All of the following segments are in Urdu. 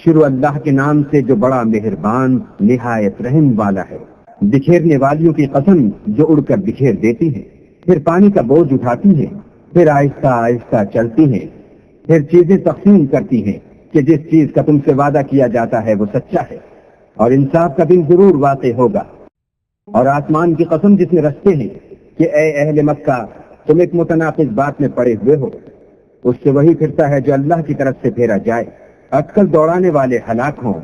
شروع اللہ کے نام سے جو بڑا مہربان نہایت رحم والا ہے۔ بکھیرنے والیوں کی قسم جو اڑ کر بکھیر دیتی ہے، پھر پانی کا بوجھ اٹھاتی ہے، پھر آہستہ آہستہ چلتی ہیں، پھر چیزیں تقسیم کرتی ہیں کہ جس چیز کا تم سے وعدہ کیا جاتا ہے وہ سچا ہے، اور انصاف کا دن ضرور واقع ہوگا۔ اور آسمان کی قسم جس نے رستے ہیں کہ اے اہل مکہ تم ایک متناقض بات میں پڑے ہوئے ہو، اس سے وہی پھرتا ہے جو اللہ کی طرف سے پھیرا جائے۔ اٹکل دوڑانے والے ہلاک ہوں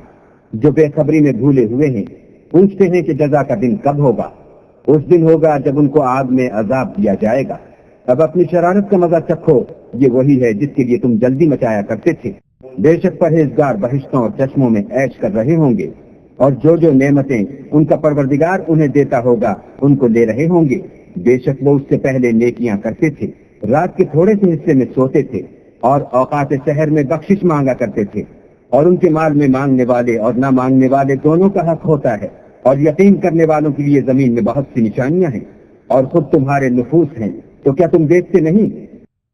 جو بے خبری میں بھولے ہوئے ہیں، پوچھتے ہیں کہ جزا کا دن کب ہوگا۔ اس دن ہوگا جب ان کو آگ میں عذاب دیا جائے گا۔ اب اپنی شرارت کا مزہ چکھو، یہ وہی ہے جس کے لیے تم جلدی مچایا کرتے تھے۔ بے شک پرہیزگار بہشتوں اور چشموں میں عیش کر رہے ہوں گے، اور جو نعمتیں ان کا پروردگار انہیں دیتا ہوگا ان کو لے رہے ہوں گے۔ بے شک وہ اس سے پہلے نیکیاں کرتے تھے، رات کے تھوڑے سے حصے میں سوتے تھے، اور اوقات سحر میں بخشش مانگا کرتے تھے، اور ان کے مال میں مانگنے والے اور نہ مانگنے والے دونوں کا حق ہوتا ہے۔ اور یقین کرنے والوں کے لیے زمین میں بہت سی نشانیاں ہیں، اور خود تمہارے نفوس ہیں، تو کیا تم دیکھتے نہیں؟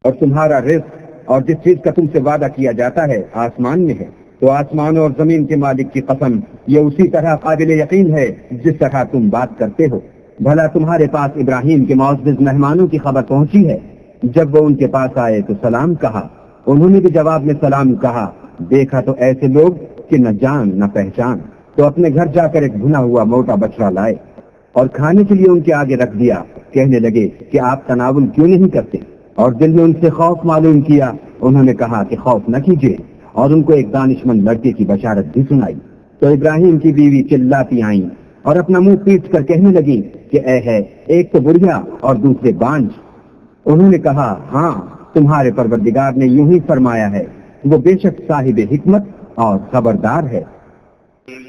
اور تمہارا رزق اور جس چیز کا تم سے وعدہ کیا جاتا ہے آسمان میں ہے، تو آسمان اور زمین کے مالک کی قسم یہ اسی طرح قابل یقین ہے جس طرح تم بات کرتے ہو۔ بھلا تمہارے پاس ابراہیم کے معزز مہمانوں کی خبر پہنچی ہے؟ جب وہ ان کے پاس آئے تو سلام کہا، انہوں نے بھی جواب میں سلام کہا۔ دیکھا تو ایسے لوگ کہ نہ جان نہ پہچان، تو اپنے گھر جا کر ایک بھنا ہوا موٹا بچڑا لائے اور کھانے کے لیے ان کے آگے رکھ دیا۔ کہنے لگے کہ آپ تناول کیوں نہیں کرتے؟ اور دل میں ان سے خوف معلوم کیا۔ انہوں نے کہا کہ خوف نہ کیجیے، اور ان کو ایک دانشمند لڑکے کی بشارت بھی سنائی۔ تو ابراہیم کی بیوی چلاتی آئیں اور اپنا منہ پیٹ کر کہنے لگی کہ اے ہے، ایک تو بڑھیا اور دوسرے بانج۔ انہوں نے کہا ہاں، تمہارے پروردگار نے یوں ہی فرمایا ہے، وہ بے شک صاحب حکمت اور خبردار ہے۔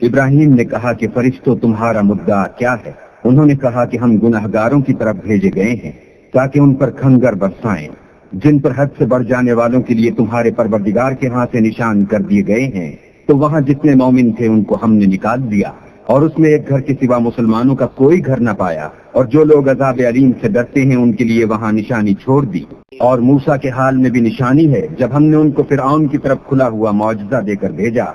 ابراہیم نے کہا کہ فرشتوں تمہارا مدعا کیا ہے؟ انہوں نے کہا کہ ہم گناہگاروں کی طرف بھیجے گئے ہیں تاکہ ان پر کھنگر برسائیں، جن پر حد سے بڑھ جانے والوں کے لیے تمہارے پروردگار کے ہاں سے نشان کر دیے گئے ہیں۔ تو وہاں جتنے مومن تھے ان کو ہم نے نکال دیا، اور اس میں ایک گھر کے سوا مسلمانوں کا کوئی گھر نہ پایا، اور جو لوگ عذاب علیم سے ڈرتے ہیں ان کے لیے وہاں نشانی چھوڑ دی۔ اور موسیٰ کے حال میں بھی نشانی ہے، جب ہم نے ان کو فرعون کی طرف کھلا ہوا معجزہ دے کر بھیجا،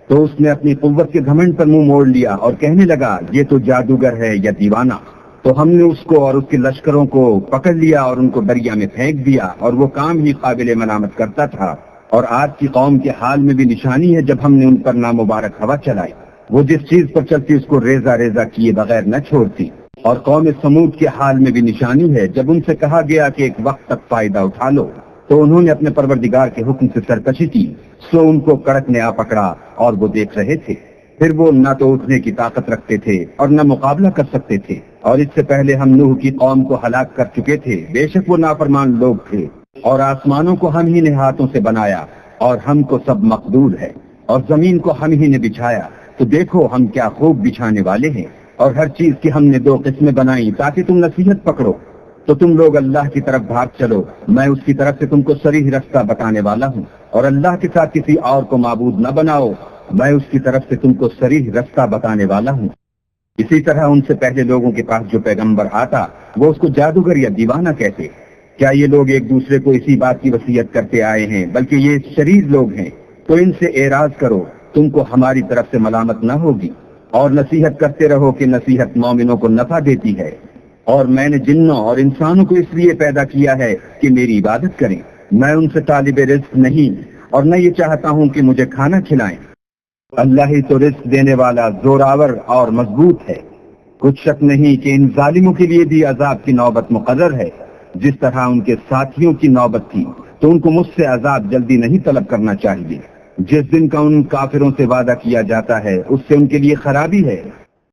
تو اس نے اپنی قوت کے گھمنڈ پر منہ موڑ لیا اور کہنے لگا یہ تو جادوگر ہے یا دیوانہ۔ تو ہم نے اس کو اور اس کے لشکروں کو پکڑ لیا اور ان کو دریا میں پھینک دیا، اور وہ کام ہی قابل ملامت کرتا تھا۔ اور آج کی قوم کے حال میں بھی نشانی ہے، جب ہم نے ان پر نامبارک ہوا چلائی، وہ جس چیز پر چلتی اس کو ریزہ ریزہ کیے بغیر نہ چھوڑتی۔ اور قوم سمود کے حال میں بھی نشانی ہے، جب ان سے کہا گیا کہ ایک وقت تک فائدہ اٹھا لو، تو انہوں نے اپنے پروردگار کے حکم سے سرکشی کی، سو ان کو کڑک نے آ پکڑا اور وہ دیکھ رہے تھے۔ پھر وہ نہ تو اٹھنے کی طاقت رکھتے تھے اور نہ مقابلہ کر سکتے تھے۔ اور اس سے پہلے ہم نوح کی قوم کو ہلاک کر چکے تھے، بے شک وہ نافرمان لوگ تھے۔ اور آسمانوں کو ہم ہی نے ہاتھوں سے بنایا، اور ہم کو سب مقدور ہے، اور زمین کو ہم ہی نے بچھایا، تو دیکھو ہم کیا خوب بچھانے والے ہیں۔ اور ہر چیز کی ہم نے 2 قسمیں بنائی تاکہ تم نصیحت پکڑو۔ تو تم لوگ اللہ کی طرف بھاگ چلو، میں اس کی طرف سے تم کو صریح رستہ بتانے والا ہوں، اور اللہ کے ساتھ کسی اور کو معبود نہ بناؤ، میں اس کی طرف سے تم کو صریح رستہ بتانے والا ہوں۔ اسی طرح ان سے پہلے لوگوں کے پاس جو پیغمبر آتا وہ اس کو جادوگر یا دیوانہ کہتے۔ کیا یہ لوگ ایک دوسرے کو اسی بات کی وصیت کرتے آئے ہیں؟ بلکہ یہ شریر لوگ ہیں۔ تو ان سے اعراض کرو، تم کو ہماری طرف سے ملامت نہ ہوگی، اور نصیحت کرتے رہو کہ نصیحت مومنوں کو نفع دیتی ہے۔ اور میں نے جنوں اور انسانوں کو اس لیے پیدا کیا ہے کہ میری عبادت کریں، میں ان سے طالب رزق نہیں، اور نہ یہ چاہتا ہوں کہ مجھے کھانا کھلائیں۔ اللہ ہی تو رزق دینے والا زوراور اور مضبوط ہے۔ کچھ شک نہیں کہ ان ظالموں کے لیے بھی عذاب کی نوبت مقرر ہے، جس طرح ان کے ساتھیوں کی نوبت تھی، تو ان کو مجھ سے عذاب جلدی نہیں طلب کرنا چاہیے۔ جس دن کا ان کافروں سے وعدہ کیا جاتا ہے اس سے ان کے لیے خرابی ہے،